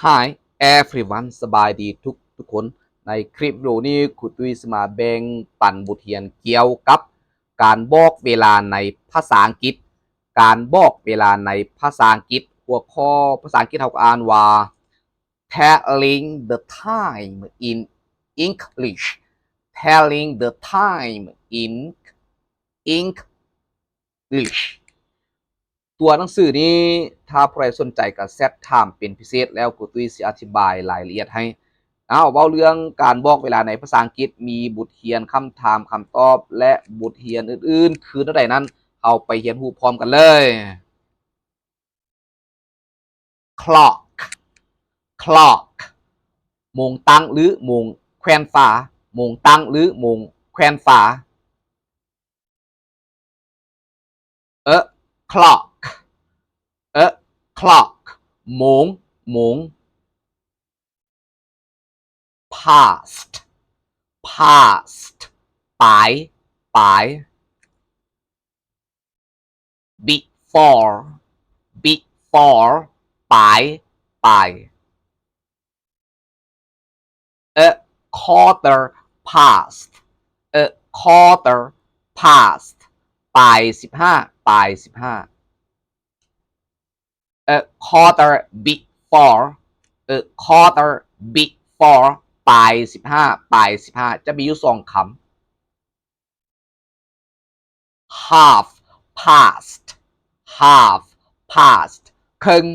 Hi everyone สบายดีทุกคนในคลิปวิดีโอนี้ครูตุ้ยจะมาแบ่งปันบทเรียนเกี่ยวกับการบอกเวลาในภาษาอังกฤษการบอกเวลาในภาษาอังกฤษหัวข้อภาษาอังกฤษเฮาก็อ่านว่า telling the time in English telling the time in English ตัวหนังสือนี้ถ้าผู้ใดสนใจก็เซตไทม์เป็นพิเศษแล้วครูตุ้ยสิอธิบายรายละเอียดให้เว้าเรื่องการบอกเวลาในภาษาอังกฤษมีบทเรียนคำถามคำตอบและบทเรียนอื่นๆคือใดนั้นเอาไปเรียนรู้พร้อมกันเลย clock โมงตั้งหรือโมงแขวนฟ้าโมงตั้งหรือโมงแขวนฟ้าclock โมง past ปาย before ปาย a quarter past ปาย15 a quarter before ปาย15จะมีอยู่2คำ half past ครึ่ง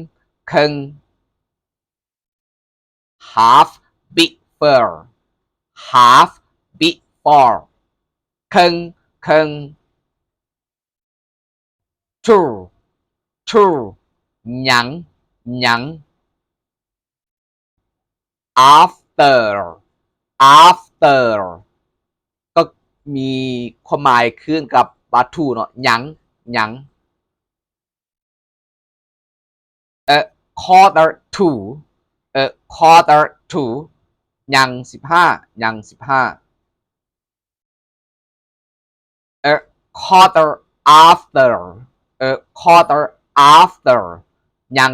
half before ครึ่ง true หยัง after ก็มีความหมายขึ้นกับวัตถุเนาะหยัง a quarter to หยัง15 a quarter after หยัง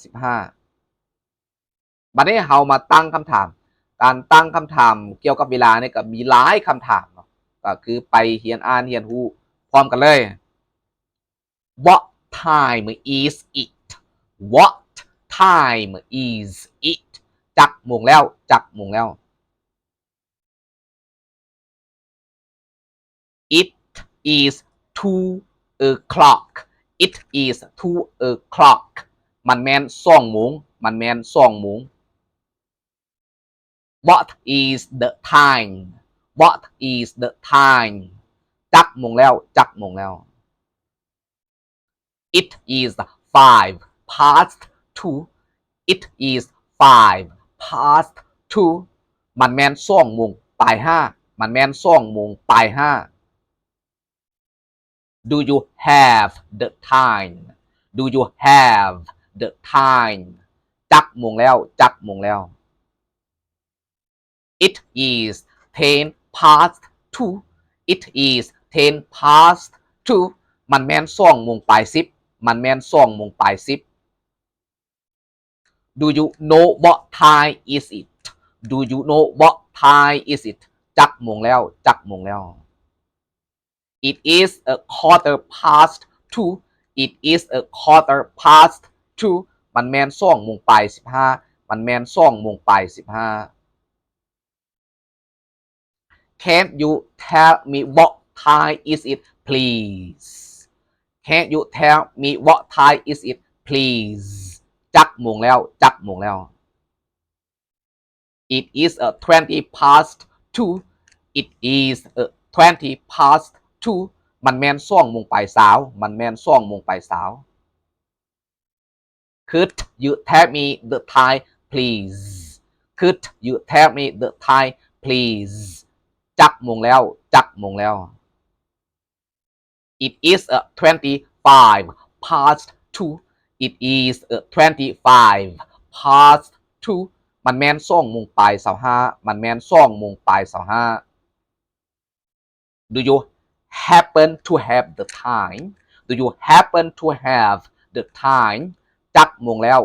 15บัดนี้เฮามาตั้งคำถามการตั้งคำถามเกี่ยวกับเวลานี่ก็มีหลายคำถามเนาะก็คือไปเรียนอ่านเรียนรู้พร้อมกันเลย What time is it What time is it จักโมงแล้วIt is 2 o'clock It is 2 o'clock มันแม่น2 โมงWhat is the time What is the time จักโมงแล้ว It is 5 past 2 It is 5 past 2มันแม่น2 โมงปลาย5มันแม่น2 โมงปลาย5 Do you have the time Do you have the time จักโมงแล้วIt is 10 past 2 It is 10 past 2มันแม่น2 โมงปลาย10มันแม่น2 โมงปลาย10 Do you know what time is it Do you know what time is it จักโมงแล้วIt is a quarter past 2 It is a quarter past 2มันแม่น2 โมงปลาย15มันแม่น2 โมงปลาย15Can you tell me what time is it please Can you tell me what time is it please จักโมงแล้วIt is a 20 past 2 It is a 20 past 2มันแม่น2 โมงปลาย20มันแม่น2 โมงปลาย20 Could you tell me the time please Could you tell me the time please จักโมงแล้วIt is a 25 past 2 It is a 25 past 2มันแม่น2 โมงปลาย25มันแม่น2 โมงปลาย25 Do you happen to have the time Do you happen to have the time จักโมงแล้ว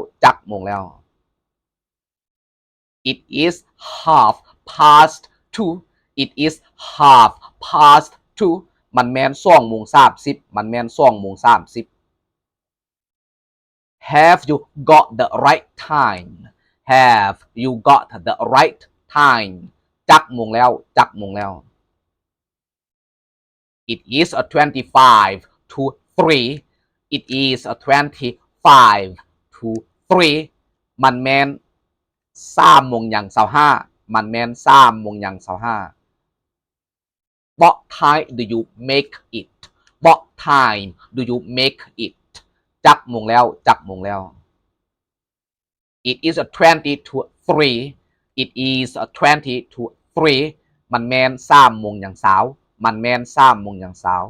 It is half past 2 It is half past 2มันแม่น2:30มันแม่น2:30 Have you got the right time Have you got the right time จักโมงแล้ว It is a 25 to 3 It is a 25 to 3มันแม่น3:25มันแม่น3:25 What time do you make it What time do you make it จักโมงแล้ว It is a 20 to 3 It is a 20 to 3มันแม่น3:20มันแม่น3:20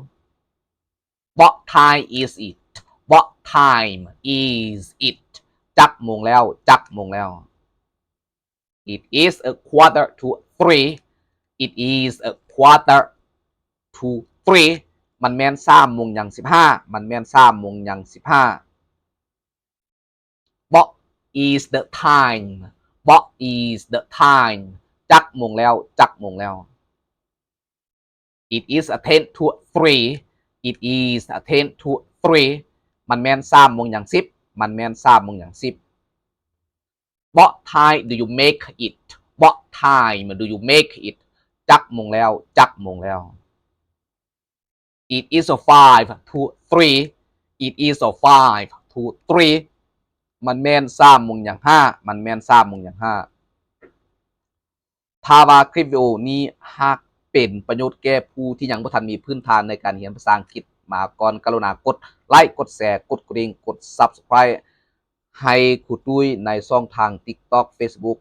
What time is it What time is it จักโมงแล้ว It is a quarter to 3 It is a quarter to 3มันแม่น3:15มันแม่น3:15 What is the time What is the time จักโมงแล้ว It is a 10 to 3 It is a 10 to 3มันแม่น3:10มันแม่น3:10 What time do you make it What time do you make it จักโมงแล้ว It is a 5 to 3 It is a 5 to 3มันแม่น3:25มันแม่น3:25ถ้าว่าคลิปวิดีโอนี้หากเป็นประโยชน์แก่ผู้ที่ยังบ่ทันมีพื้นฐานในการเรียนภาษาอังกฤษมาก่อนกรุณากดไลค์กดแชร์กดกระดิ่งกด Subscribe ให้ครูตุ้ยในช่องทาง TikTok Facebook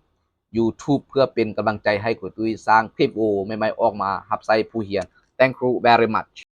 YouTube เพื่อเป็นกำลังใจให้ครูตุ้ยสร้างคลิปวิดีโอใหม่ๆออกมารับใช้ผู้เรียน Thank you very much